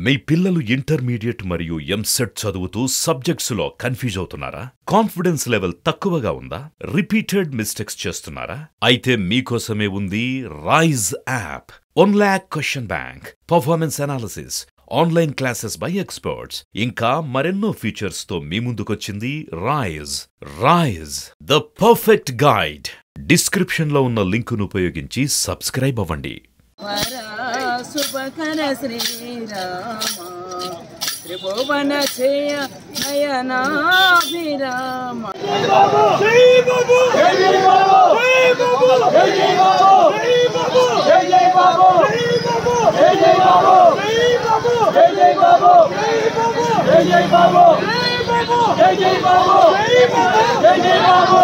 మీ పిల్లలు ఇంటర్మీడియట్ మరియు ఎంసెట్ చదువుతూ సబ్జెక్ట్స్ లో కన్ఫ్యూజ్ అవుతున్నారా? కాన్ఫిడెన్స్ లెవెల్ తక్కువగా ఉందా? రిపీటెడ్ మిస్టేక్స్ చేస్తున్నారా? అయితే మీకోసమే ఉంది Rise app. 1 lakh question bank, performance analysis, online classes by experts, ఇంకా మరెన్నో ఫీచర్స్ తో మీ ముందుకొచ్చింది Rise the perfect guide. Description లో ఉన్న లింకును ఉపయోగించి సబ్స్క్రైబ్ అవ్వండి. శుభకర శ్రీరామ త్రిభువన చేయ నయనాభిరామ. జై బాబు జై బాబు జై బాబు జై బాబు జై బాబు జై బాబు జై బాబు జై బాబు జై బాబు జై బాబు జై బాబు జై బాబు జై బాబు జై బాబు జై బాబు.